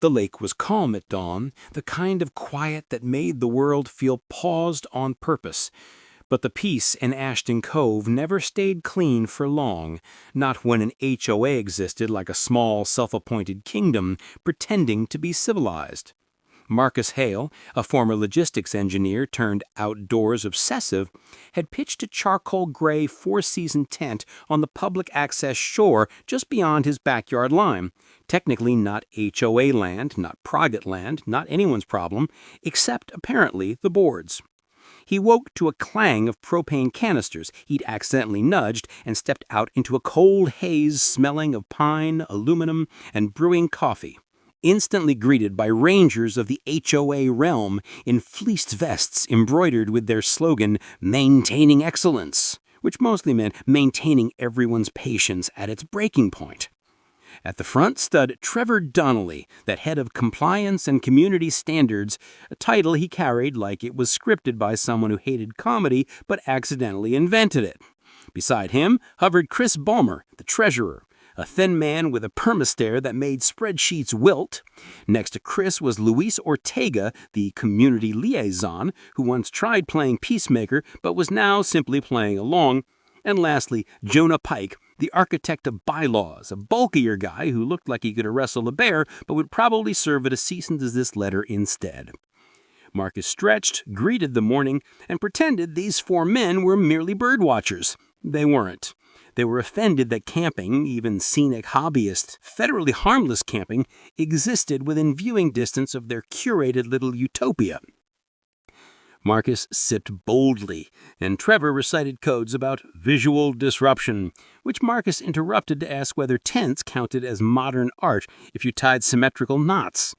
The lake was calm at dawn, the kind of quiet that made the world feel paused on purpose. But the peace in Ashton Cove never stayed clean for long, not when an HOA existed like a small, self-appointed kingdom pretending to be civilized. Marcus Hale, a former logistics engineer turned outdoors obsessive, had pitched a charcoal-gray four-season tent on the public access shore just beyond his backyard line. Technically not HOA land, not private land, not anyone's problem, except apparently the board's. He woke to a clang of propane canisters he'd accidentally nudged and stepped out into a cold haze smelling of pine, aluminum, and brewing coffee. Instantly greeted by rangers of the HOA realm in fleeced vests embroidered with their slogan, "Maintaining Excellence," which mostly meant maintaining everyone's patience at its breaking point. At the front stood Trevor Donnelly, that head of compliance and community standards, a title he carried like it was scripted by someone who hated comedy but accidentally invented it. Beside him hovered Chris Ballmer, the treasurer, a thin man with a permastare that made spreadsheets wilt. Next to Chris was Luis Ortega, the community liaison, who once tried playing peacemaker but was now simply playing along. And lastly, Jonah Pike, the architect of bylaws, a bulkier guy who looked like he could wrestle a bear but would probably serve at a cease-and-desist letter instead. Marcus stretched, greeted the morning, and pretended these four men were merely birdwatchers. They weren't. They were offended that camping, even scenic hobbyist, federally harmless camping, existed within viewing distance of their curated little utopia. Marcus sipped boldly, and Trevor recited codes about visual disruption, which Marcus interrupted to ask whether tents counted as modern art if you tied symmetrical knots.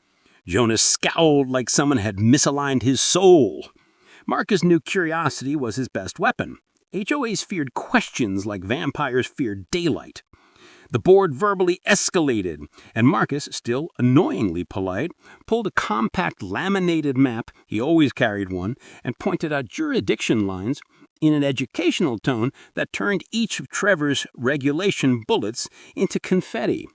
Jonas scowled like someone had misaligned his soul. Marcus knew curiosity was his best weapon. HOAs feared questions like vampires feared daylight. The board verbally escalated, and Marcus, still annoyingly polite, pulled a compact laminated map, he always carried one, and pointed out jurisdiction lines in an educational tone that turned each of Trevor's regulation bullets into confetti.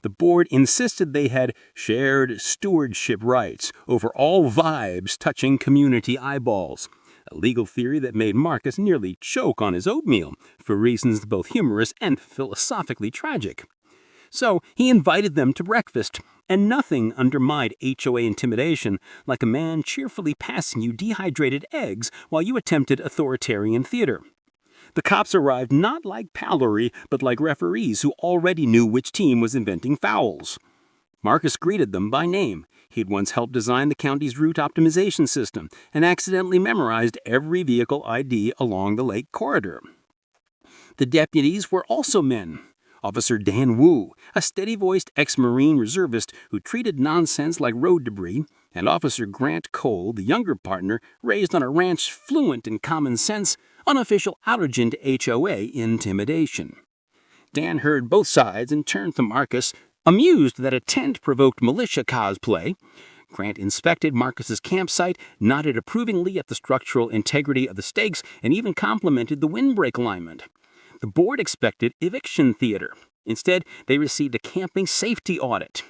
The board insisted they had shared stewardship rights over all vibes touching community eyeballs, a legal theory that made Marcus nearly choke on his oatmeal for reasons both humorous and philosophically tragic. So he invited them to breakfast, and nothing undermined HOA intimidation like a man cheerfully passing you dehydrated eggs while you attempted authoritarian theater. The cops arrived not like cavalry, but like referees who already knew which team was inventing fouls. Marcus greeted them by name. He'd once helped design the county's route optimization system and accidentally memorized every vehicle ID along the lake corridor. The deputies were also men. Officer Dan Wu, a steady-voiced ex-Marine reservist who treated nonsense like road debris, and Officer Grant Cole, the younger partner, raised on a ranch fluent in common sense, unofficial allergen to HOA intimidation. Dan heard both sides and turned to Marcus, amused that a tent provoked militia cosplay. Grant inspected Marcus's campsite, nodded approvingly at the structural integrity of the stakes, and even complimented the windbreak alignment. The board expected eviction theater. Instead, they received a camping safety audit.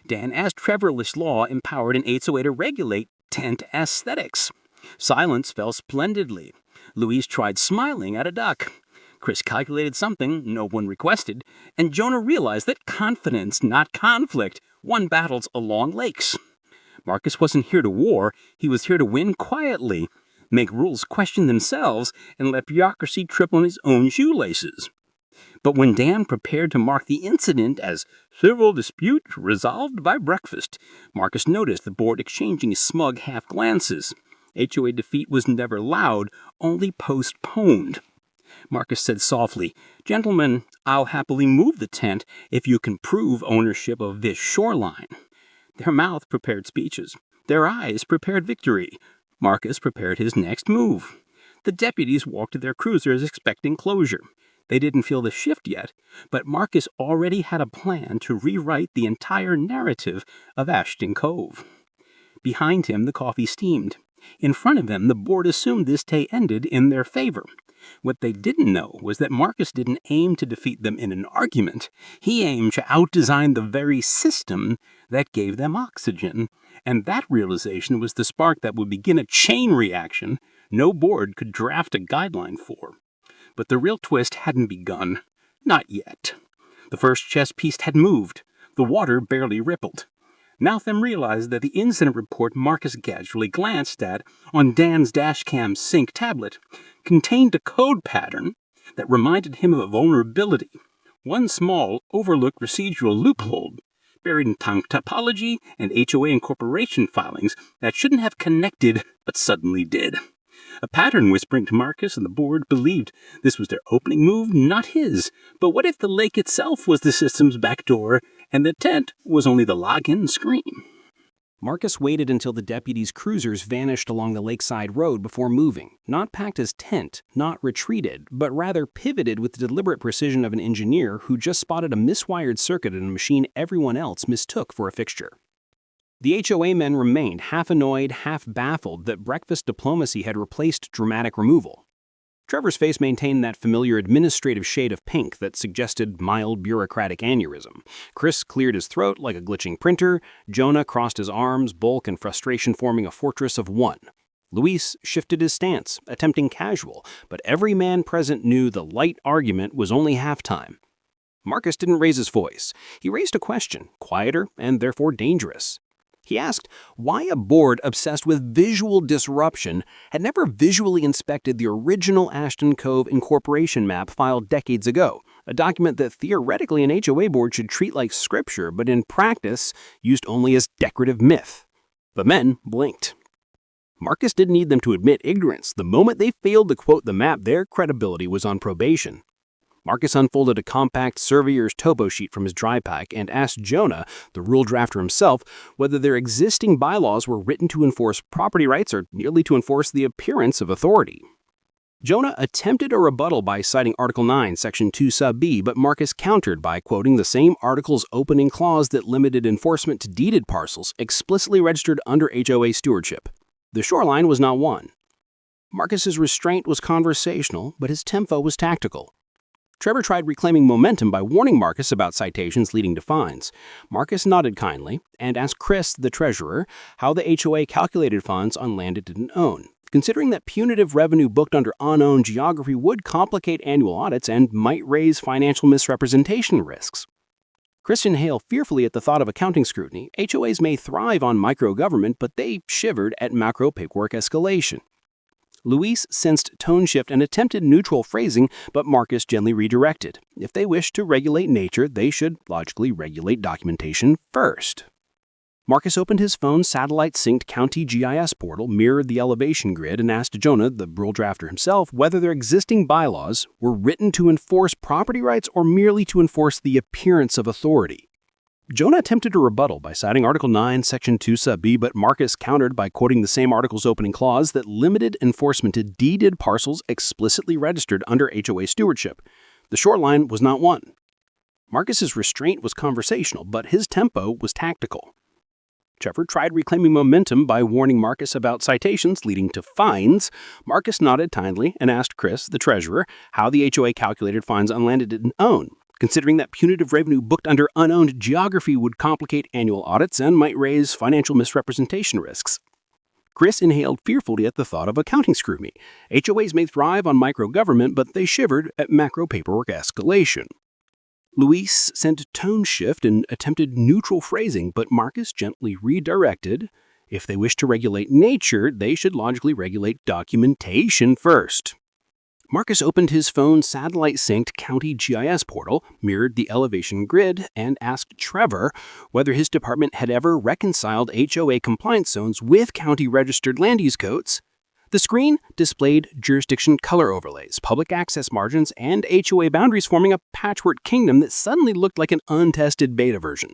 Dan asked Trevorlish law empowered an HOA to regulate tent aesthetics. Silence fell splendidly. Louise tried smiling at a duck. Chris calculated something no one requested, and Jonah realized that confidence, not conflict, won battles along lakes. Marcus wasn't here to war, he was here to win quietly, make rules question themselves, and let bureaucracy trip on his own shoelaces. But when Dan prepared to mark the incident as civil dispute resolved by breakfast, Marcus noticed the board exchanging smug half-glances. HOA defeat was never loud, only postponed. Marcus said softly, "Gentlemen, I'll happily move the tent if you can prove ownership of this shoreline." Their mouth prepared speeches. Their eyes prepared victory. Marcus prepared his next move. The deputies walked to their cruisers expecting closure. They didn't feel the shift yet, but Marcus already had a plan to rewrite the entire narrative of Ashton Cove. Behind him, the coffee steamed. In front of him, the board assumed this day ended in their favor. What they didn't know was that Marcus didn't aim to defeat them in an argument. He aimed to outdesign the very system that gave them oxygen. And that realization was the spark that would begin a chain reaction no board could draft a guideline for. But the real twist hadn't begun. Not yet. The first chess piece had moved. The water barely rippled. Nautham realized that the incident report Marcus casually glanced at on Dan's dashcam sync tablet contained a code pattern that reminded him of a vulnerability, one small, overlooked procedural loophole buried in topology and HOA incorporation filings that shouldn't have connected but suddenly did. A pattern whispering to Marcus and the board believed this was their opening move, not his. But what if the lake itself was the system's backdoor and the tent was only the login screen? Marcus waited until the deputy's cruisers vanished along the lakeside road before moving, not packed his tent, not retreated, but rather pivoted with the deliberate precision of an engineer who just spotted a miswired circuit in a machine everyone else mistook for a fixture. The HOA men remained half annoyed, half baffled that breakfast diplomacy had replaced dramatic removal. Trevor's face maintained that familiar administrative shade of pink that suggested mild bureaucratic aneurysm. Chris cleared his throat like a glitching printer. Jonah crossed his arms, bulk and frustration forming a fortress of one. Luis shifted his stance, attempting casual, but every man present knew the light argument was only halftime. Marcus didn't raise his voice. He raised a question, quieter and therefore dangerous. He asked why a board obsessed with visual disruption had never visually inspected the original Ashton Cove incorporation map filed decades ago, a document that theoretically an HOA board should treat like scripture, but in practice used only as decorative myth. The men blinked. Marcus didn't need them to admit ignorance. The moment they failed to quote the map, their credibility was on probation. Marcus unfolded a compact surveyor's topo sheet from his dry pack and asked Jonah, the rule drafter himself, whether their existing bylaws were written to enforce property rights or merely to enforce the appearance of authority. Jonah attempted a rebuttal by citing Article 9, Section 2 sub B, but Marcus countered by quoting the same article's opening clause that limited enforcement to deeded parcels explicitly registered under HOA stewardship. The shoreline was not one. Marcus's restraint was conversational, but his tempo was tactical. Trevor tried reclaiming momentum by warning Marcus about citations leading to fines. Marcus nodded kindly and asked Chris, the treasurer, how the HOA calculated fines on land it didn't own, considering that punitive revenue booked under unowned geography would complicate annual audits and might raise financial misrepresentation risks. Chris inhaled fearfully at the thought of accounting scrutiny. HOAs may thrive on micro-government, but they shivered at macro paperwork escalation. Luis sensed tone shift and attempted neutral phrasing, but Marcus gently redirected. If they wish to regulate nature, they should logically regulate documentation first. Marcus opened his phone's satellite-synced county GIS portal, mirrored the elevation grid, and asked Jonah, the rule drafter himself, whether their existing bylaws were written to enforce property rights or merely to enforce the appearance of authority. Jonah attempted a rebuttal by citing Article 9, Section 2 sub B, but Marcus countered by quoting the same article's opening clause that limited enforcement to deeded parcels explicitly registered under HOA stewardship. The shoreline was not one. Marcus's restraint was conversational, but his tempo was tactical. Trevor tried reclaiming momentum by warning Marcus about citations leading to fines. Marcus nodded kindly and asked Chris, the treasurer, how the HOA calculated fines on land it didn't own, considering that punitive revenue booked under unowned geography would complicate annual audits and might raise financial misrepresentation risks. Chris inhaled fearfully at the thought of accounting scrutiny. HOAs may thrive on micro-government, but they shivered at macro paperwork escalation. Luis sent tone shift and attempted neutral phrasing, but Marcus gently redirected. If they wish to regulate nature, they should logically regulate documentation first. Marcus opened his phone's satellite-synced county GIS portal, mirrored the elevation grid, and asked Trevor whether his department had ever reconciled HOA compliance zones with county-registered land use codes. The screen displayed jurisdiction color overlays, public access margins, and HOA boundaries forming a patchwork kingdom that suddenly looked like an untested beta version.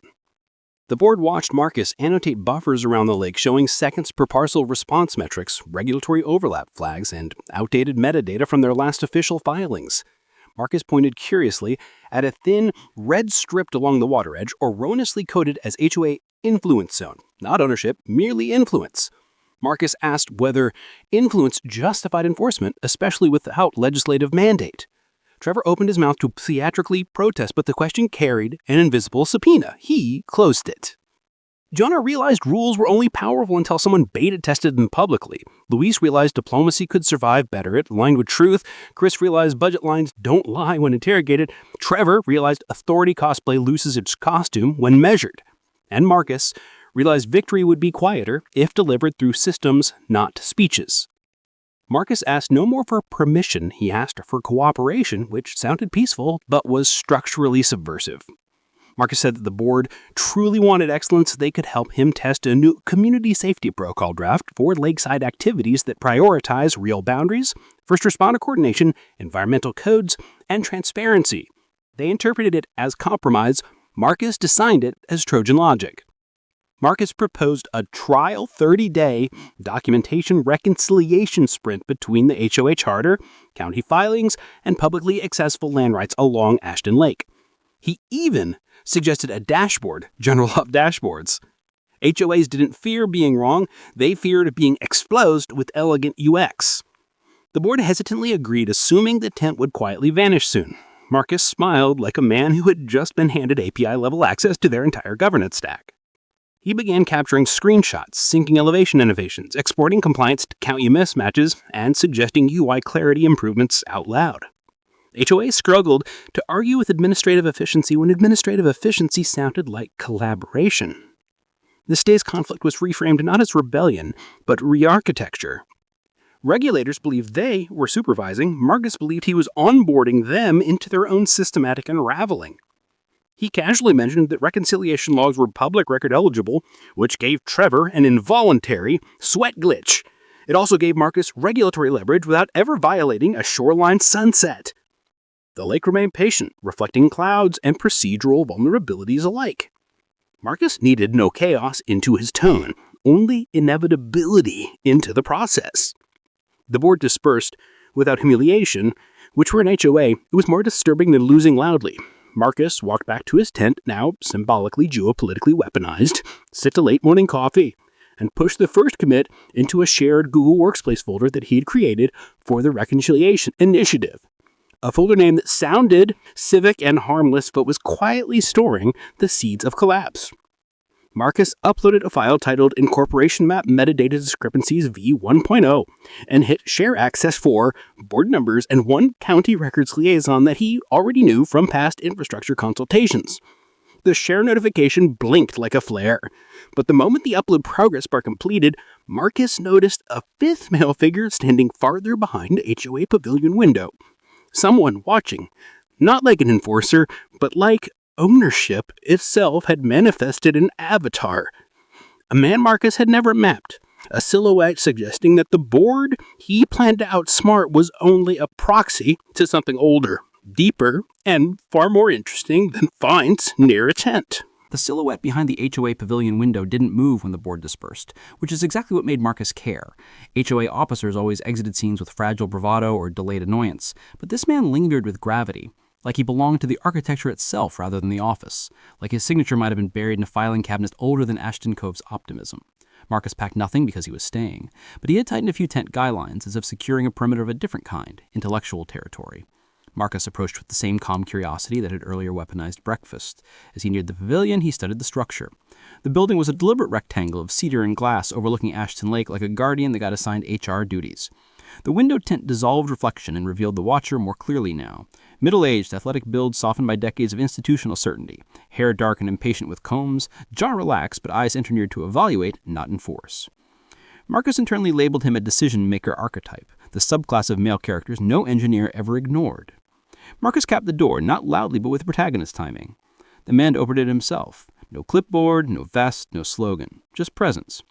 The board watched Marcus annotate buffers around the lake showing seconds per parcel response metrics, regulatory overlap flags, and outdated metadata from their last official filings. Marcus pointed curiously at a thin red strip along the water edge, erroneously coded as HOA influence zone, not ownership, merely influence. Marcus asked whether influence justified enforcement, especially without legislative mandate. Trevor opened his mouth to theatrically protest, but the question carried an invisible subpoena. He closed it. Jonah realized rules were only powerful until someone beta tested them publicly. Luis realized diplomacy could survive better. It aligned with truth. Chris realized budget lines don't lie when interrogated. Trevor realized authority cosplay loses its costume when measured. And Marcus realized victory would be quieter if delivered through systems, not speeches. Marcus asked no more for permission. He asked for cooperation, which sounded peaceful, but was structurally subversive. Marcus said that the board truly wanted excellence. They could help him test a new community safety protocol draft for lakeside activities that prioritize real boundaries, first responder coordination, environmental codes, and transparency. They interpreted it as compromise. Marcus designed it as Trojan logic. Marcus proposed a trial 30-day documentation reconciliation sprint between the HOA charter, county filings, and publicly accessible land rights along Ashton Lake. He even suggested a dashboard. General loved dashboards. HOAs didn't fear being wrong. They feared being exposed with elegant UX. The board hesitantly agreed, assuming the tent would quietly vanish soon. Marcus smiled like a man who had just been handed API-level access to their entire governance stack. He began capturing screenshots, syncing elevation innovations, exporting compliance to county mismatches, and suggesting UI clarity improvements out loud. HOA struggled to argue with administrative efficiency when administrative efficiency sounded like collaboration. This day's conflict was reframed not as rebellion, but re-architecture. Regulators believed they were supervising. Marcus believed he was onboarding them into their own systematic unraveling. He casually mentioned that reconciliation logs were public record eligible, which gave Trevor an involuntary sweat glitch. It also gave Marcus regulatory leverage without ever violating a shoreline sunset. The lake remained patient, reflecting clouds and procedural vulnerabilities alike. Marcus needed no chaos into his tone, only inevitability into the process. The board dispersed without humiliation, which for an HOA, it was more disturbing than losing loudly. Marcus walked back to his tent, now symbolically geopolitically weaponized, sipped a late morning coffee, and pushed the first commit into a shared Google Workspace folder that he had created for the Reconciliation Initiative. A folder name that sounded civic and harmless, but was quietly storing the seeds of collapse. Marcus uploaded a file titled Incorporation Map Metadata Discrepancies v1.0 and hit Share Access for board numbers and one county records liaison that he already knew from past infrastructure consultations. The share notification blinked like a flare, but the moment the upload progress bar completed, Marcus noticed a fifth male figure standing farther behind the HOA pavilion window. Someone watching, not like an enforcer, but like ownership itself had manifested an avatar. A man Marcus had never mapped, a silhouette suggesting that the board he planned to outsmart was only a proxy to something older, deeper, and far more interesting than finds near a tent. The silhouette behind the HOA pavilion window didn't move when the board dispersed, which is exactly what made Marcus care. HOA officers always exited scenes with fragile bravado or delayed annoyance, but this man lingered with gravity, like he belonged to the architecture itself rather than the office, like his signature might have been buried in a filing cabinet older than Ashton Cove's optimism. Marcus packed nothing because he was staying, but he had tightened a few tent guidelines as if securing a perimeter of a different kind, intellectual territory. Marcus approached with the same calm curiosity that had earlier weaponized breakfast. As he neared the pavilion, he studied the structure. The building was a deliberate rectangle of cedar and glass overlooking Ashton Lake like a guardian that got assigned HR duties. The window tint dissolved reflection and revealed the watcher more clearly now. Middle-aged, athletic build softened by decades of institutional certainty. Hair dark and impatient with combs, jaw relaxed but eyes engineered to evaluate, not enforce. Marcus internally labeled him a decision-maker archetype, the subclass of male characters no engineer ever ignored. Marcus capped the door, not loudly but with protagonist timing. The man opened it himself. No clipboard, no vest, no slogan, just presence.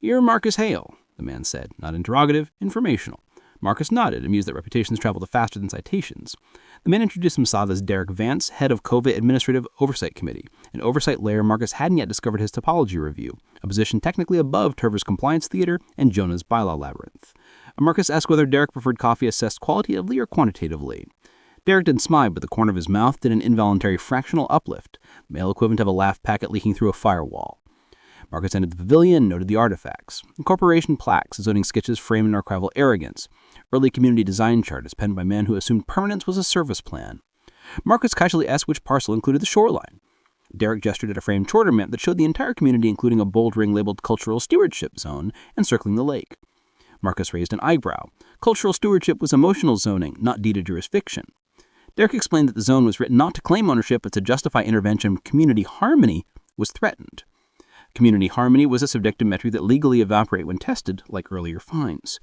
"You're Marcus Hale," the man said, not interrogative, informational. Marcus nodded, amused that reputations traveled faster than citations. The man introduced himself as Derek Vance, head of COVID Administrative Oversight Committee, an oversight layer Marcus hadn't yet discovered his topology review, a position technically above Turver's Compliance Theater and Jonah's Bylaw Labyrinth. Marcus asked whether Derek preferred coffee assessed qualitatively or quantitatively. Derek didn't smile, but the corner of his mouth did an involuntary fractional uplift, male equivalent of a laugh packet leaking through a firewall. Marcus entered the pavilion and noted the artifacts. Incorporation plaques, zoning sketches framed in archival arrogance. Early community design charters penned by men who assumed permanence was a service plan. Marcus casually asked which parcel included the shoreline. Derek gestured at a framed charter map that showed the entire community, including a bold ring labeled Cultural Stewardship Zone, encircling the lake. Marcus raised an eyebrow. Cultural stewardship was emotional zoning, not deeded jurisdiction. Derek explained that the zone was written not to claim ownership, but to justify intervention when community harmony was threatened. Community harmony was a subjective metric that legally evaporated when tested, like earlier fines.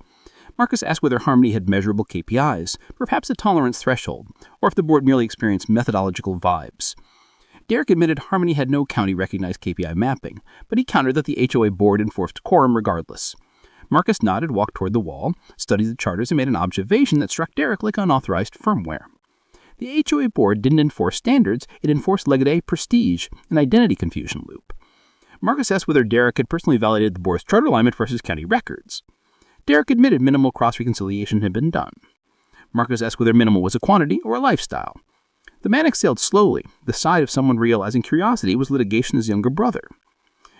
Marcus asked whether harmony had measurable KPIs, perhaps a tolerance threshold, or if the board merely experienced methodological vibes. Derek admitted harmony had no county-recognized KPI mapping, but he countered that the HOA board enforced decorum regardless. Marcus nodded, walked toward the wall, studied the charters, and made an observation that struck Derek like unauthorized firmware. The HOA board didn't enforce standards, it enforced Legate prestige, an identity confusion loop. Marcus asked whether Derek had personally validated the board's charter alignment versus county records. Derek admitted minimal cross-reconciliation had been done. Marcus asked whether minimal was a quantity or a lifestyle. The man exhaled slowly, the sigh of someone realizing curiosity was litigation's younger brother.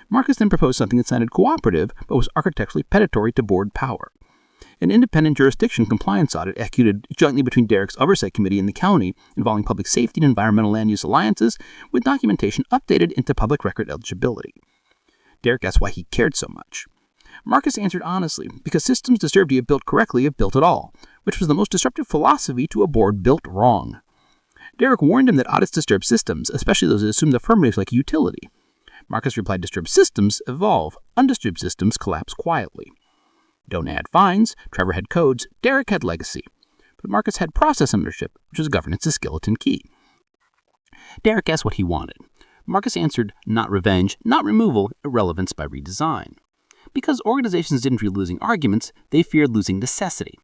Marcus then proposed something that sounded cooperative, but was architecturally predatory to board power. An independent jurisdiction compliance audit executed jointly between Derek's oversight committee and the county, involving public safety and environmental land use alliances, with documentation updated into public record eligibility. Derek asked why he cared so much. Marcus answered honestly, because systems disturbed you if built correctly if built at all, which was the most disruptive philosophy to a board built wrong. Derek warned him that audits disturb systems, especially those that assume affirmatives like utility. Marcus replied, disturbed systems evolve, undisturbed systems collapse quietly. Don't add fines, Trevor had codes, Derek had legacy. But Marcus had process ownership, which was governance's skeleton key. Derek asked what he wanted. Marcus answered, not revenge, not removal, irrelevance by redesign. Because organizations didn't fear losing arguments, they feared losing necessity.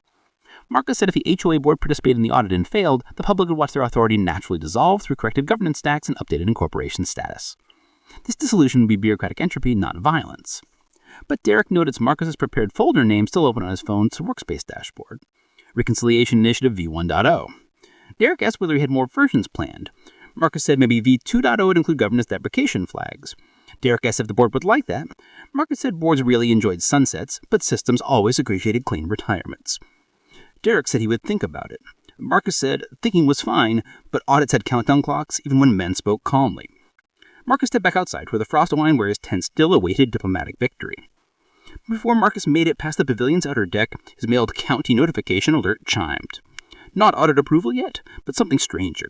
Marcus said if the HOA board participated in the audit and failed, the public would watch their authority naturally dissolve through corrected governance stacks and updated incorporation status. This dissolution would be bureaucratic entropy, not violence. But Derek noticed Marcus's prepared folder name still open on his phone's workspace dashboard. Reconciliation Initiative v1.0. Derek asked whether he had more versions planned. Marcus said maybe v2.0 would include governance deprecation flags. Derek asked if the board would like that. Marcus said boards really enjoyed sunsets, but systems always appreciated clean retirements. Derek said he would think about it. Marcus said thinking was fine, but audits had countdown clocks even when men spoke calmly. Marcus stepped back outside where the frost wine wearer's tent still awaited diplomatic victory. Before Marcus made it past the pavilion's outer deck, his mailed county notification alert chimed. Not audit approval yet, but something stranger.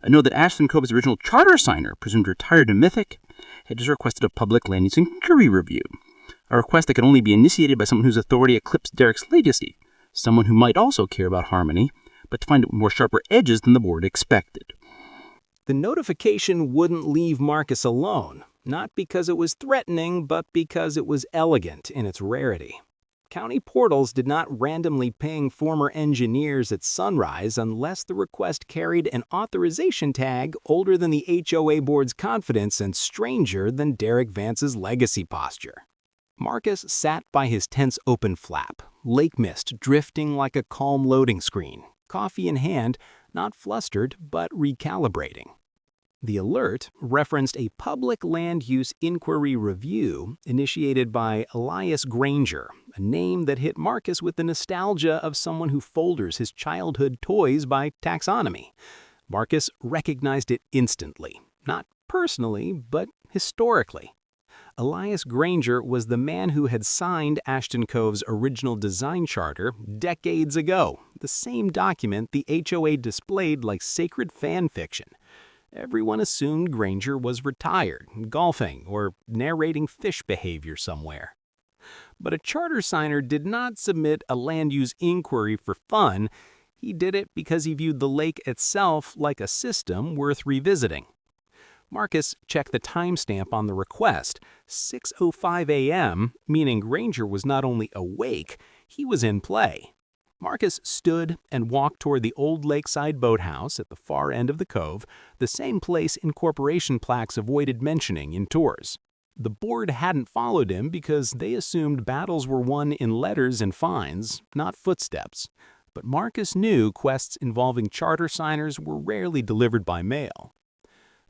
I know that Ashton Cove's original charter signer, presumed retired and mythic, had just requested a public land use inquiry review. A request that could only be initiated by someone whose authority eclipsed Derek's legacy, someone who might also care about harmony, but to find it with more sharper edges than the board expected. The notification wouldn't leave Marcus alone, not because it was threatening, but because it was elegant in its rarity. County portals did not randomly ping former engineers at sunrise unless the request carried an authorization tag older than the HOA board's confidence and stranger than Derek Vance's legacy posture. Marcus sat by his tent's open flap, lake mist drifting like a calm loading screen, coffee in hand, not flustered but recalibrating. The alert referenced a public land use inquiry review initiated by Elias Granger, a name that hit Marcus with the nostalgia of someone who folders his childhood toys by taxonomy. Marcus recognized it instantly, not personally, but historically. Elias Granger was the man who had signed Ashton Cove's original design charter decades ago, the same document the HOA displayed like sacred fan fiction. Everyone assumed Granger was retired, golfing, or narrating fish behavior somewhere. But a charter signer did not submit a land use inquiry for fun. He did it because he viewed the lake itself like a system worth revisiting. Marcus checked the timestamp on the request, 6:05 a.m., meaning Granger was not only awake, he was in play. Marcus stood and walked toward the old lakeside boathouse at the far end of the cove, the same place incorporation plaques avoided mentioning in tours. The board hadn't followed him because they assumed battles were won in letters and fines, not footsteps. But Marcus knew quests involving charter signers were rarely delivered by mail.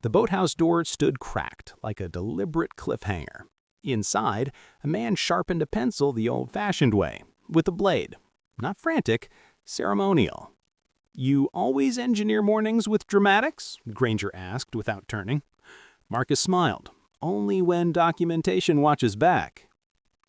The boathouse door stood cracked like a deliberate cliffhanger. Inside, a man sharpened a pencil the old-fashioned way, with a blade. Not frantic, ceremonial. "You always engineer mornings with dramatics?" Granger asked without turning. Marcus smiled. "Only when documentation watches back."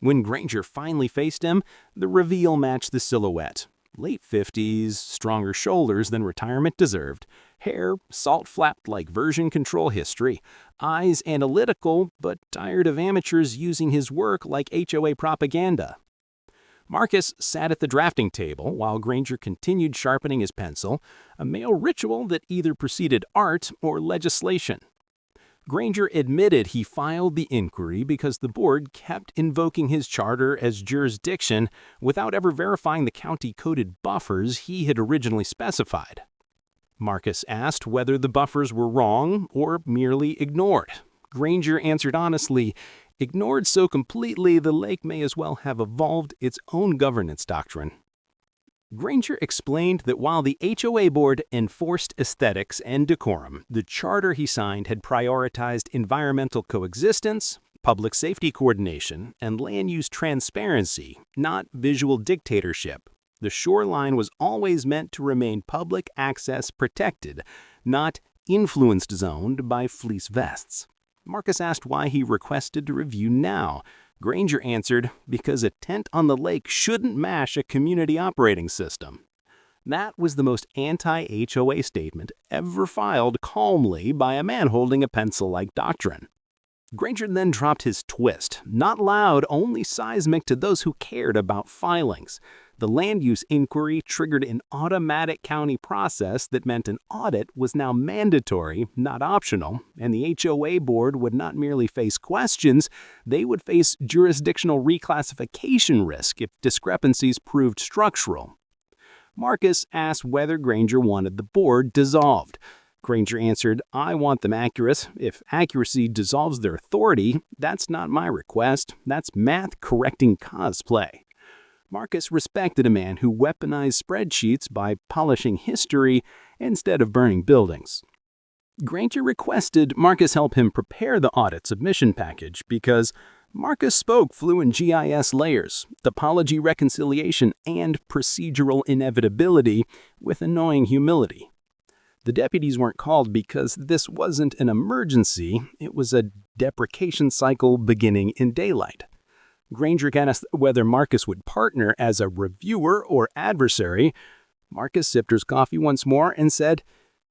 When Granger finally faced him, the reveal matched the silhouette. Late 50s, stronger shoulders than retirement deserved, hair salt-flapped like version control history, eyes analytical but tired of amateurs using his work like HOA propaganda. Marcus sat at the drafting table while Granger continued sharpening his pencil, a male ritual that either preceded art or legislation. Granger admitted he filed the inquiry because the board kept invoking his charter as jurisdiction without ever verifying the county-coded buffers he had originally specified. Marcus asked whether the buffers were wrong or merely ignored. Granger answered honestly, "Ignored so completely the lake may as well have evolved its own governance doctrine." Granger explained that while the HOA board enforced aesthetics and decorum, the charter he signed had prioritized environmental coexistence, public safety coordination, and land use transparency, not visual dictatorship. The shoreline was always meant to remain public access protected, not influenced zoned by fleece vests. Marcus asked why he requested to review now. Granger answered, "Because a tent on the lake shouldn't mash a community operating system." That was the most anti-HOA statement ever filed calmly by a man holding a pencil-like doctrine. Granger then dropped his twist, not loud, only seismic to those who cared about filings. The land use inquiry triggered an automatic county process that meant an audit was now mandatory, not optional, and the HOA board would not merely face questions, they would face jurisdictional reclassification risk if discrepancies proved structural. Marcus asked whether Granger wanted the board dissolved. Granger answered, "I want them accurate. If accuracy dissolves their authority, that's not my request. That's math correcting cosplay." Marcus respected a man who weaponized spreadsheets by polishing history instead of burning buildings. Granger requested Marcus help him prepare the audit submission package because Marcus spoke fluent GIS layers, topology reconciliation, and procedural inevitability with annoying humility. The deputies weren't called because this wasn't an emergency, it was a deprecation cycle beginning in daylight. Granger asked whether Marcus would partner as a reviewer or adversary. Marcus sipped his coffee once more and said,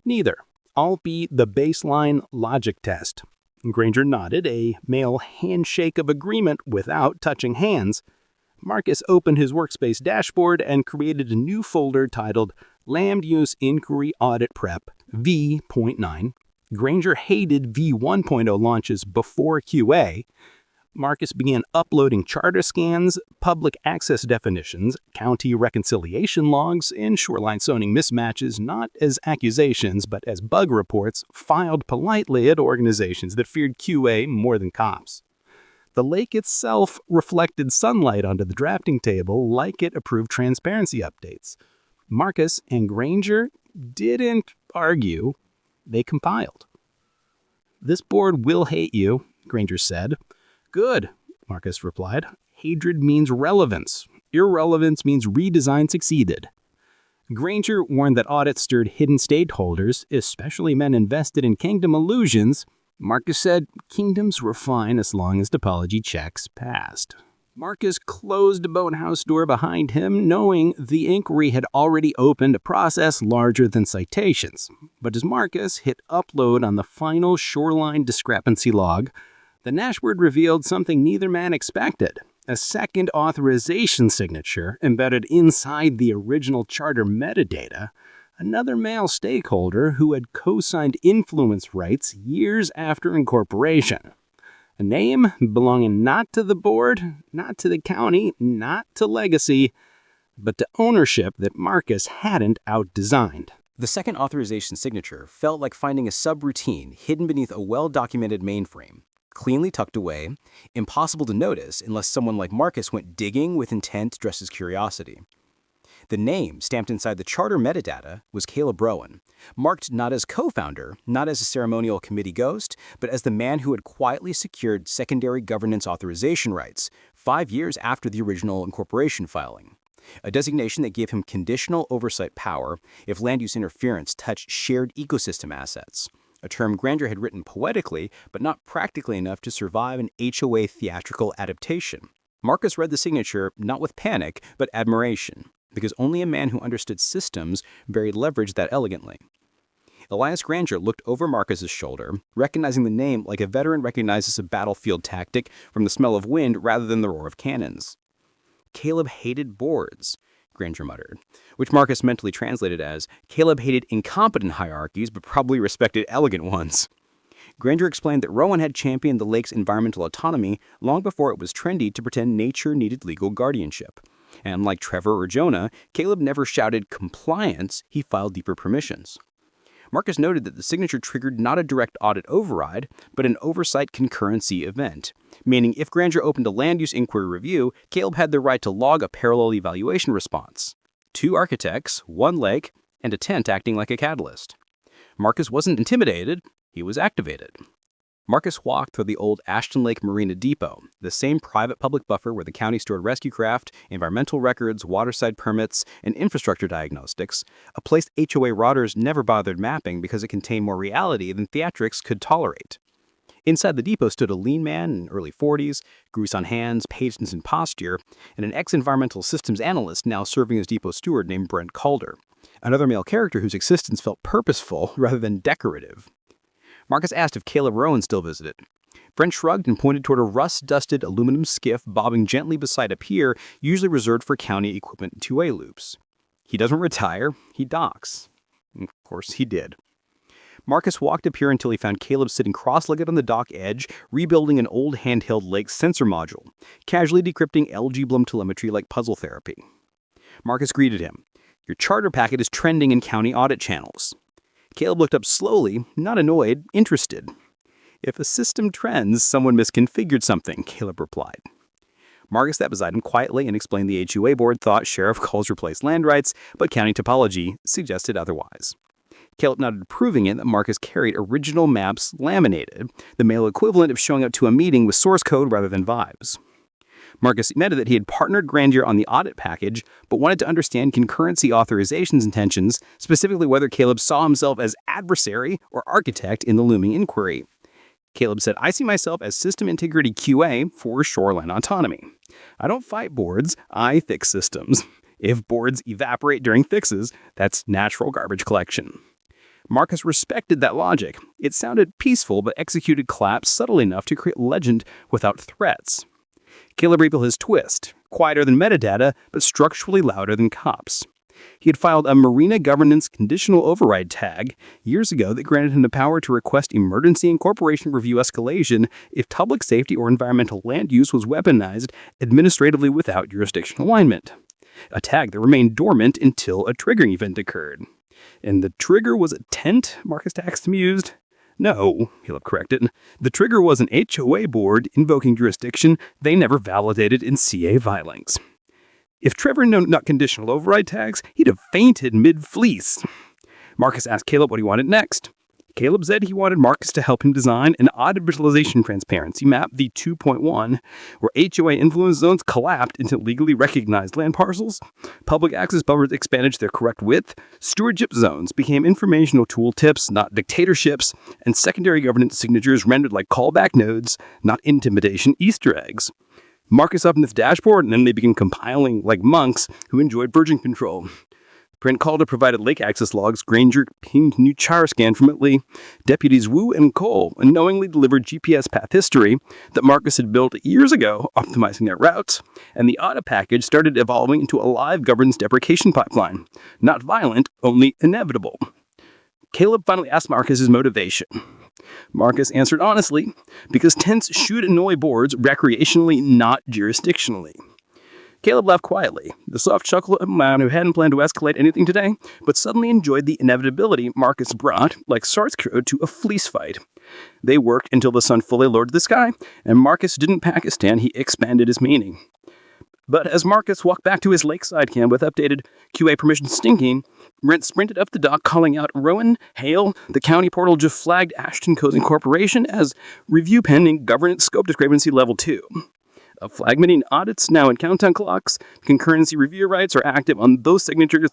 "Neither. I'll be the baseline logic test." Granger nodded, a male handshake of agreement without touching hands. Marcus opened his workspace dashboard and created a new folder titled Land Use Inquiry Audit Prep V.9. Granger hated V1.0 launches before QA. Marcus began uploading charter scans, public access definitions, county reconciliation logs, and shoreline zoning mismatches not as accusations but as bug reports filed politely at organizations that feared QA more than cops. The lake itself reflected sunlight onto the drafting table like it approved transparency updates. Marcus and Granger didn't argue, they compiled. "This board will hate you," Granger said. "Good," Marcus replied. "Hatred means relevance. Irrelevance means redesign succeeded." Granger warned that audits stirred hidden stakeholders, especially men invested in kingdom illusions. Marcus said kingdoms were fine as long as topology checks passed. Marcus closed the boathouse door behind him, knowing the inquiry had already opened a process larger than citations. But as Marcus hit upload on the final shoreline discrepancy log, the dashboard revealed something neither man expected: a second authorization signature embedded inside the original charter metadata, another male stakeholder who had co-signed influence rights years after incorporation. A name belonging not to the board, not to the county, not to legacy, but to ownership that Marcus hadn't outdesigned. The second authorization signature felt like finding a subroutine hidden beneath a well-documented mainframe, cleanly tucked away, impossible to notice unless someone like Marcus went digging with intent dressed as curiosity. The name stamped inside the charter metadata was Caleb Rowan, marked not as co-founder, not as a ceremonial committee ghost, but as the man who had quietly secured secondary governance authorization rights 5 years after the original incorporation filing. A designation that gave him conditional oversight power if land use interference touched shared ecosystem assets, a term Granger had written poetically but not practically enough to survive an HOA theatrical adaptation. Marcus read the signature not with panic but admiration, because only a man who understood systems buried leverage that elegantly. Elias Granger looked over Marcus's shoulder, recognizing the name like a veteran recognizes a battlefield tactic from the smell of wind rather than the roar of cannons. Caleb hated boards, Granger muttered, which Marcus mentally translated as, Caleb hated incompetent hierarchies but probably respected elegant ones. Granger explained that Rowan had championed the lake's environmental autonomy long before it was trendy to pretend nature needed legal guardianship. And like Trevor or Jonah, Caleb never shouted compliance, he filed deeper permissions. Marcus noted that the signature triggered not a direct audit override, but an oversight concurrency event, meaning if Granger opened a land use inquiry review, Caleb had the right to log a parallel evaluation response. 2 architects, 1 lake, and a tent acting like a catalyst. Marcus wasn't intimidated, he was activated. Marcus walked through the old Ashton Lake Marina Depot, the same private public buffer where the county stored rescue craft, environmental records, waterside permits, and infrastructure diagnostics, a place HOA routers never bothered mapping because it contained more reality than theatrics could tolerate. Inside the depot stood a lean man in early 40s, grease on hands, patience and posture, and an ex-environmental systems analyst now serving as depot steward named Brent Calder, another male character whose existence felt purposeful rather than decorative. Marcus asked if Caleb Rowan still visited. Brent shrugged and pointed toward a rust-dusted aluminum skiff bobbing gently beside a pier usually reserved for county equipment 2A loops. He doesn't retire, he docks. Of course, he did. Marcus walked up here until he found Caleb sitting cross-legged on the dock edge, rebuilding an old handheld lake sensor module, casually decrypting LG Bloom telemetry like puzzle therapy. Marcus greeted him. Your charter packet is trending in county audit channels. Caleb looked up slowly, not annoyed, interested. If a system trends, someone misconfigured something, Caleb replied. Marcus sat beside him quietly and explained the HOA board thought sheriff calls replaced land rights, but county topology suggested otherwise. Caleb nodded approving it that Marcus carried original maps laminated, the male equivalent of showing up to a meeting with source code rather than vibes. Marcus admitted that he had partnered Granger on the audit package, but wanted to understand concurrency authorization's intentions, specifically whether Caleb saw himself as adversary or architect in the looming inquiry. Caleb said, I see myself as system integrity QA for shoreline autonomy. I don't fight boards, I fix systems. If boards evaporate during fixes, that's natural garbage collection. Marcus respected that logic. It sounded peaceful, but executed collapse subtle enough to create legend without threats. Caleb revealed his twist, quieter than metadata, but structurally louder than cops. He had filed a Marina Governance Conditional Override tag years ago that granted him the power to request emergency incorporation review escalation if public safety or environmental land use was weaponized administratively without jurisdiction alignment. A tag that remained dormant until a triggering event occurred. And the trigger was a tent, Marcus Taxton mused. No, Caleb corrected. The trigger was an HOA board invoking jurisdiction they never validated in CA filings. If Trevor known not conditional override tags, he'd have fainted mid-fleece. Marcus asked Caleb what he wanted next. Caleb said he wanted Marcus to help him design an audit visualization transparency map, the 2.1, where HOA influence zones collapsed into legally recognized land parcels, public access buffers expanded to their correct width, stewardship zones became informational tooltips, not dictatorships, and secondary governance signatures rendered like callback nodes, not intimidation Easter eggs. Marcus opened his dashboard, and then they began compiling like monks who enjoyed version control. Brent Calder provided lake access logs. Granger pinged new char scan from Italy. Deputies Wu and Cole unknowingly delivered GPS path history that Marcus had built years ago, optimizing their routes, and the audit package started evolving into a live governance deprecation pipeline. Not violent, only inevitable. Caleb finally asked Marcus his motivation. Marcus answered honestly, because tents should annoy boards recreationally, not jurisdictionally. Caleb laughed quietly, the soft chuckle of a man who hadn't planned to escalate anything today, but suddenly enjoyed the inevitability Marcus brought, like Sart's crew, to a fleece fight. They worked until the sun fully lowered the sky, and Marcus didn't Pakistan, he expanded his meaning. But as Marcus walked back to his lakeside camp with updated QA permission stinking, Brent sprinted up the dock calling out, "Rowan, Hale, the county portal just flagged Ashton Co's Incorporation as review pending governance scope discrepancy level 2. A flag meaning audits now in countdown clocks, concurrency review rights are active on those signatures,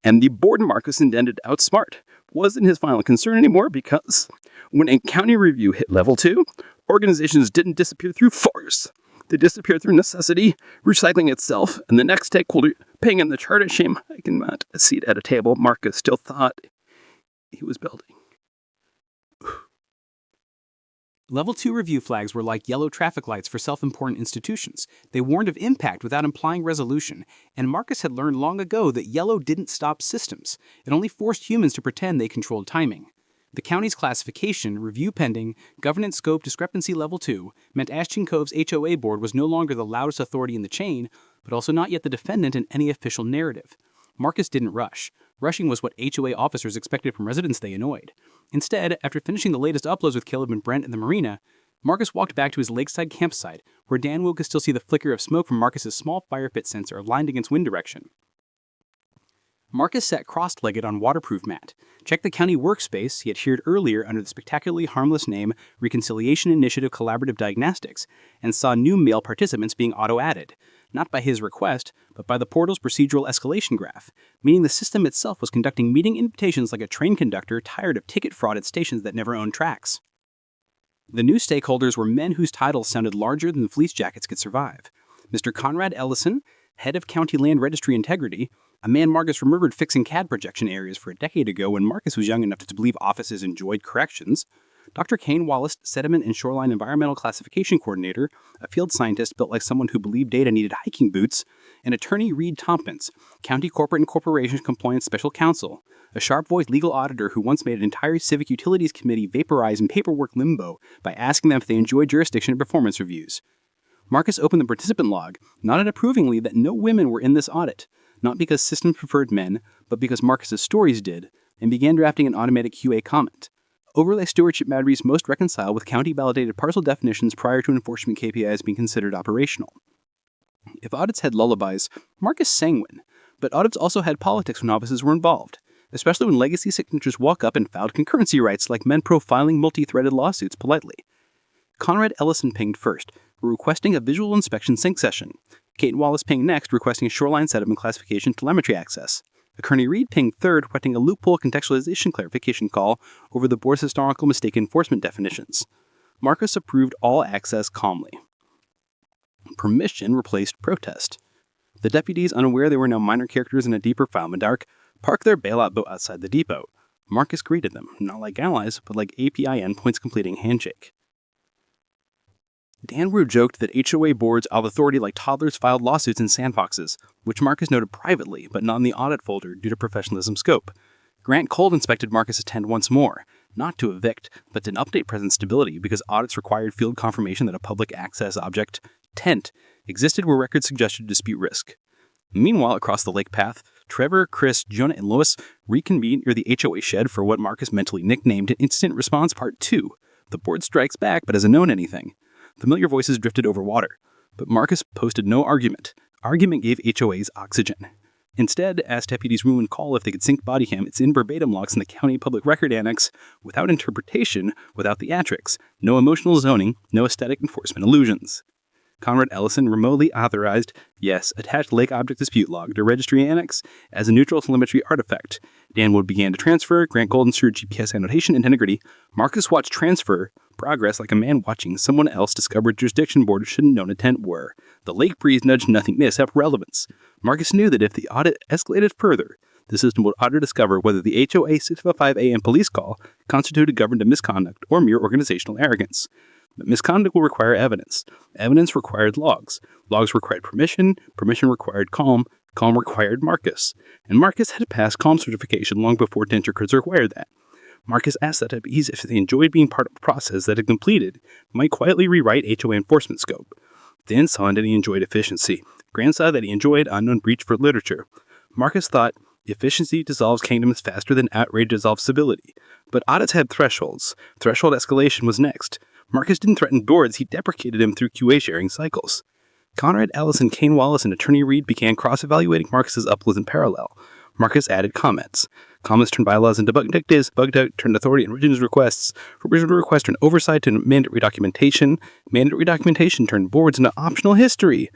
and the board Marcus intended to outsmart wasn't his final concern anymore because when a county review hit level 2, organizations didn't disappear through force. They disappear through necessity, recycling itself, and the next stakeholder paying in the charter shame I cannot a seat at a table Marcus still thought he was building. Level 2 review flags were like yellow traffic lights for self-important institutions. They warned of impact without implying resolution, and Marcus had learned long ago that yellow didn't stop systems. It only forced humans to pretend they controlled timing. The county's classification, review pending, governance scope discrepancy level 2, meant Ashton Cove's HOA board was no longer the loudest authority in the chain, but also not yet the defendant in any official narrative. Marcus didn't rush. Rushing was what HOA officers expected from residents they annoyed. Instead, after finishing the latest uploads with Caleb and Brent in the marina, Marcus walked back to his lakeside campsite, where Dan Wu could still see the flicker of smoke from Marcus's small fire pit sensor aligned against wind direction. Marcus sat cross-legged on waterproof mat, checked the county workspace he had shared earlier under the spectacularly harmless name Reconciliation Initiative Collaborative Diagnostics, and saw new male participants being auto-added, not by his request, but by the portal's procedural escalation graph, meaning the system itself was conducting meeting invitations like a train conductor tired of ticket fraud at stations that never owned tracks. The new stakeholders were men whose titles sounded larger than the fleece jackets could survive. Mr. Conrad Ellison, head of County Land Registry Integrity, a man Marcus remembered fixing CAD projection areas for a decade ago when Marcus was young enough to believe offices enjoyed corrections. Dr. Kane Wallace, Sediment and Shoreline Environmental Classification Coordinator, a field scientist built like someone who believed data needed hiking boots, and Attorney Reed Tompkins, County Corporate and Corporation Compliance Special Counsel, a sharp-voiced legal auditor who once made an entire Civic Utilities Committee vaporize in paperwork limbo by asking them if they enjoyed jurisdiction and performance reviews. Marcus opened the participant log, nodded approvingly that no women were in this audit, not because systems preferred men, but because Marcus's stories did, and began drafting an automated QA comment. Overlay stewardship boundaries most reconcile with county-validated parcel definitions prior to enforcement KPIs being considered operational. If audits had lullabies, Marcus sanguine, but audits also had politics when offices were involved, especially when legacy signatures walk up and filed concurrency rights like men profiling multi-threaded lawsuits politely. Conrad Ellison pinged first, requesting a visual inspection sync session. Kate Wallace pinged next, requesting shoreline sediment classification telemetry access. Attorney Reed pinged third, requesting a loophole contextualization clarification call over the board's historical mistake enforcement definitions. Marcus approved all access calmly. Permission replaced protest. The deputies, unaware they were now minor characters in a deeper file in the dark, parked their bailout boat outside the depot. Marcus greeted them, not like allies, but like API endpoints completing handshake. Dan Wu joked that HOA boards of authority like toddlers filed lawsuits in sandboxes, which Marcus noted privately, but not in the audit folder due to professionalism scope. Grant Cold inspected Marcus' tent once more, not to evict, but to update present stability because audits required field confirmation that a public access object, tent, existed where records suggested dispute risk. Meanwhile, across the lake path, Trevor, Chris, Jonah, and Lois reconvened near the HOA shed for what Marcus mentally nicknamed Instant Response Part 2. The board strikes back but hasn't known anything. Familiar voices drifted over water, but Marcus posted no argument. Argument gave HOAs oxygen. Instead, asked deputies Wu and Call if they could sync body cam its in verbatim logs in the county public record annex without interpretation, without theatrics, no emotional zoning, no aesthetic enforcement illusions. Conrad Ellison remotely authorized, yes, attached lake object dispute log to registry annex as a neutral telemetry artifact. Dan Wood began to transfer, Grant Gold ensured GPS annotation and integrity. Marcus watched transfer progress like a man watching someone else discover jurisdiction borders shouldn't known intent were. The lake breeze nudged nothing miss up relevance. Marcus knew that if the audit escalated further, the system would auto discover whether the HOA 655 AM police call constituted government misconduct or mere organizational arrogance. But misconduct will require evidence. Evidence required logs. Logs required permission. Permission required calm. Calm required Marcus. And Marcus had passed calm certification long before Tinter Crits required that. Marcus asked that deputies if they enjoyed being part of a process that had completed, might quietly rewrite HOA enforcement scope. Dan saw that he enjoyed efficiency. Grant saw that he enjoyed unknown breach for literature. Marcus thought efficiency dissolves kingdoms faster than outrage dissolves civility. But audits had thresholds. Threshold escalation was next. Marcus didn't threaten boards, he deprecated them through QA sharing cycles. Conrad Ellis and Kane Wallace and attorney Reed began cross-evaluating Marcus's uploads in parallel. Marcus added comments. Comments turned bylaws into bug detectives, bug detect turned authority and revisions requests, original request turned oversight to mandatory documentation turned boards into optional history.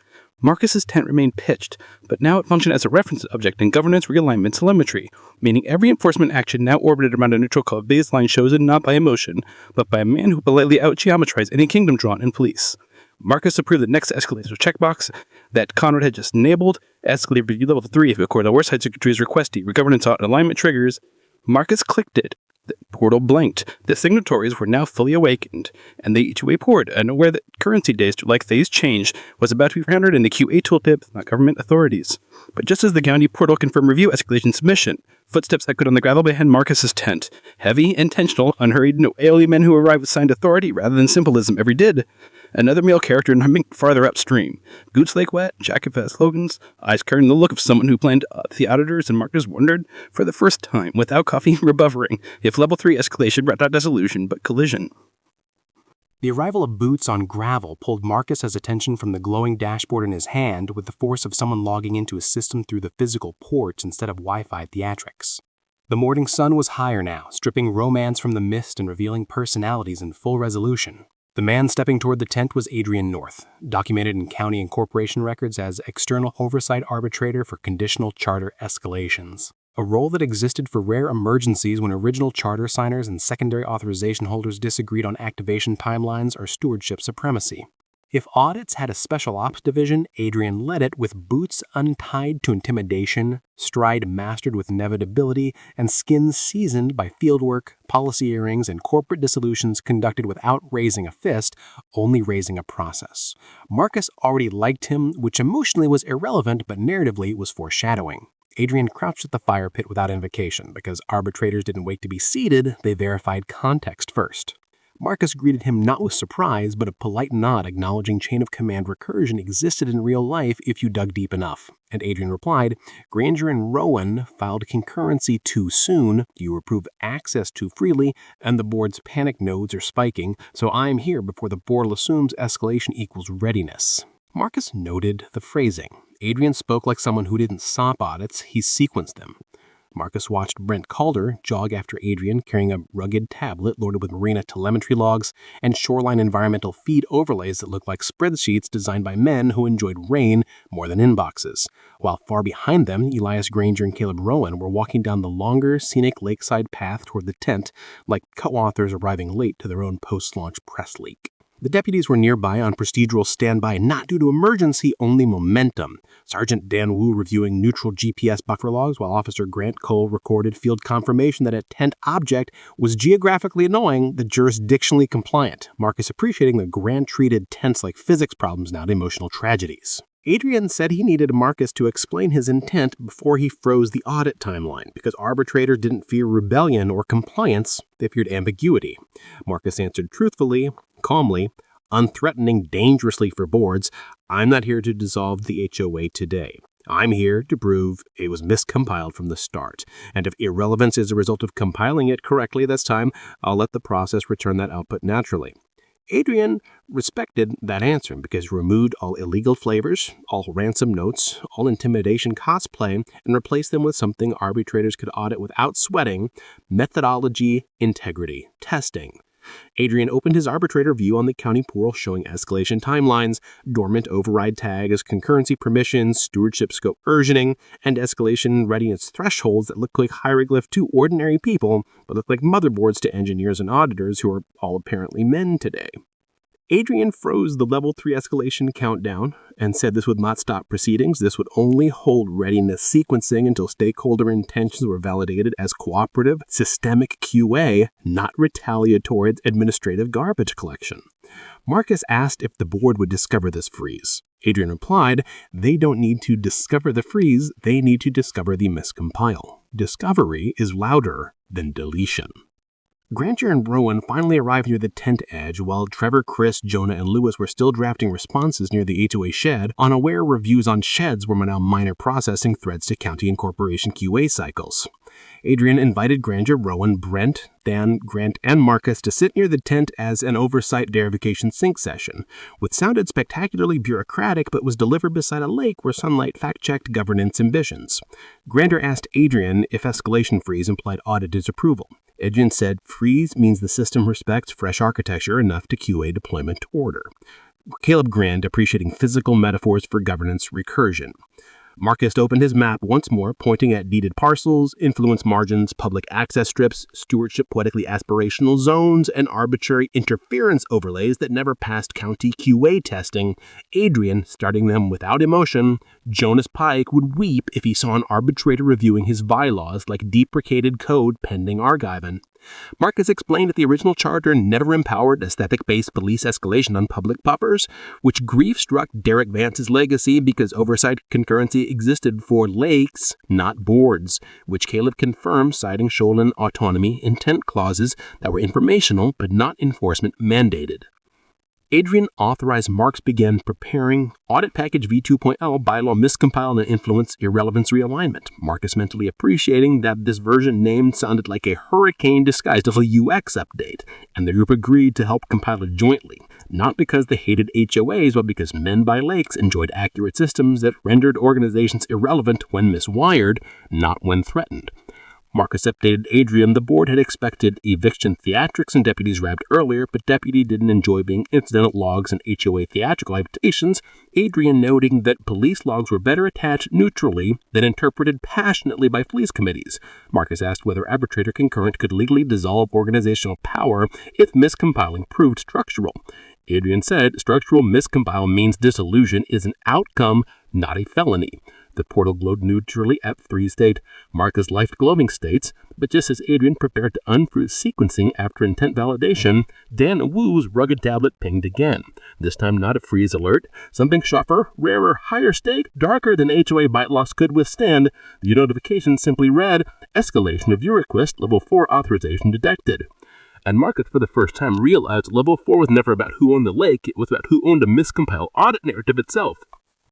Marcus's tent remained pitched, but now it functioned as a reference object in governance realignment telemetry, meaning every enforcement action now orbited around a neutral code baseline chosen not by emotion, but by a man who politely out-geometrized any kingdom drawn in police. Marcus approved the next escalator checkbox that Conrad had just enabled. Escalator review level 3 if it accorded the Foresight Secretary's request to governance audit alignment triggers. Marcus clicked it. The portal blinked. The signatories were now fully awakened, and the HOA poured, unaware that currency days, like phase change, was about to be rendered in the QA tooltip, not government authorities. But just as the county portal confirmed review escalation submission, footsteps echoed on the gravel behind Marcus's tent. Heavy, intentional, unhurried, no aioli men who arrived with signed authority rather than symbolism ever did. Another male character numbing farther upstream. Boots lake wet, jacket fast slogans, eyes carrying the look of someone who planned the auditors, and Marcus wondered, for the first time, without coffee or buffering, if level 3 escalation brought not dissolution, but collision. The arrival of boots on gravel pulled Marcus's attention from the glowing dashboard in his hand with the force of someone logging into his system through the physical ports instead of Wi-Fi theatrics. The morning sun was higher now, stripping romance from the mist and revealing personalities in full resolution. The man stepping toward the tent was Adrian North, documented in county and corporation records as external oversight arbitrator for conditional charter escalations, a role that existed for rare emergencies when original charter signers and secondary authorization holders disagreed on activation timelines or stewardship supremacy. If audits had a special ops division, Adrian led it with boots untied to intimidation, stride mastered with inevitability, and skin seasoned by fieldwork, policy earrings, and corporate dissolutions conducted without raising a fist, only raising a process. Marcus already liked him, which emotionally was irrelevant but narratively was foreshadowing. Adrian crouched at the fire pit without invocation because arbitrators didn't wait to be seated, they verified context first. Marcus greeted him not with surprise, but a polite nod acknowledging chain of command recursion existed in real life if you dug deep enough. And Adrian replied, Granger and Rowan filed concurrency too soon, you approve access too freely, and the board's panic nodes are spiking, so I'm here before the board assumes escalation equals readiness. Marcus noted the phrasing. Adrian spoke like someone who didn't stop audits, he sequenced them. Marcus watched Brent Calder jog after Adrian carrying a rugged tablet loaded with marina telemetry logs and shoreline environmental feed overlays that looked like spreadsheets designed by men who enjoyed rain more than inboxes, while far behind them, Elias Granger and Caleb Rowan were walking down the longer, scenic lakeside path toward the tent, like co-authors arriving late to their own post-launch press leak. The deputies were nearby on procedural standby, not due to emergency, only momentum. Sergeant Dan Wu reviewing neutral GPS buffer logs, while Officer Grant Cole recorded field confirmation that a tent object was geographically annoying, but jurisdictionally compliant. Marcus appreciating that Grant treated tents like physics problems, not emotional tragedies. Adrian said he needed Marcus to explain his intent before he froze the audit timeline, because arbitrators didn't fear rebellion or compliance, they feared ambiguity. Marcus answered truthfully, calmly, unthreatening dangerously for boards, I'm not here to dissolve the HOA today. I'm here to prove it was miscompiled from the start, and if irrelevance is a result of compiling it correctly this time, I'll let the process return that output naturally. Adrian respected that answer because he removed all illegal flavors, all ransom notes, all intimidation cosplay, and replaced them with something arbitrators could audit without sweating: methodology, integrity, testing. Adrian opened his arbitrator view on the county portal showing escalation timelines, dormant override tags, concurrency permissions, stewardship scope versioning, and escalation readiness thresholds that look like hieroglyph to ordinary people, but look like motherboards to engineers and auditors who are all apparently men today. Adrian froze the level 3 escalation countdown and said this would not stop proceedings. This would only hold readiness sequencing until stakeholder intentions were validated as cooperative, systemic QA, not retaliatory administrative garbage collection. Marcus asked if the board would discover this freeze. Adrian replied, they don't need to discover the freeze, they need to discover the miscompile. Discovery is louder than deletion. Granger and Rowan finally arrived near the tent edge while Trevor, Chris, Jonah, and Lewis were still drafting responses near the HOA shed, unaware reviews on sheds were now minor processing threads to county and corporation QA cycles. Adrian invited Granger, Rowan, Brent, Dan, Grant, and Marcus to sit near the tent as an oversight derivation sync session, which sounded spectacularly bureaucratic but was delivered beside a lake where sunlight fact-checked governance ambitions. Granger asked Adrian if escalation freeze implied audit disapproval. Adrian said freeze means the system respects fresh architecture enough to QA deployment to order. Caleb grinned, appreciating physical metaphors for governance recursion. Marcus opened his map once more, pointing at deeded parcels, influence margins, public access strips, stewardship poetically aspirational zones, and arbitrary interference overlays that never passed county QA testing. Adrian, starting them without emotion, Jonas Pike would weep if he saw an arbitrator reviewing his bylaws like deprecated code pending archiving. Marcus explained that the original charter never empowered aesthetic-based police escalation on public buffers, which grief struck Derek Vance's legacy because oversight concurrency existed for lakes, not boards, which Caleb confirmed, citing Shoreline autonomy intent clauses that were informational but not enforcement mandated. Adrian authorized Marks began preparing Audit Package V2.L bylaw miscompile and influence irrelevance realignment. Marcus mentally appreciating that this version named sounded like a hurricane disguised as a UX update, and the group agreed to help compile it jointly, not because they hated HOAs, but because men by lakes enjoyed accurate systems that rendered organizations irrelevant when miswired, not when threatened. Marcus updated Adrian. The board had expected eviction theatrics and deputies wrapped earlier, but deputy didn't enjoy being incidental logs and HOA theatrical invitations, Adrian noting that police logs were better attached neutrally than interpreted passionately by police committees. Marcus asked whether arbitrator concurrent could legally dissolve organizational power if miscompiling proved structural. Adrian said structural miscompile means dissolution is an outcome, not a felony. The portal glowed neutrally at 3-state. Marcus liked glowing states, but just as Adrian prepared to unfreeze sequencing after intent validation, Dan Wu's rugged tablet pinged again. This time not a freeze alert, something sharper, rarer, higher stake, darker than HOA bylaws could withstand. The notification simply read, escalation review request, level 4 authorization detected. And Marcus for the first time realized level 4 was never about who owned the lake, it was about who owned a miscompiled audit narrative itself.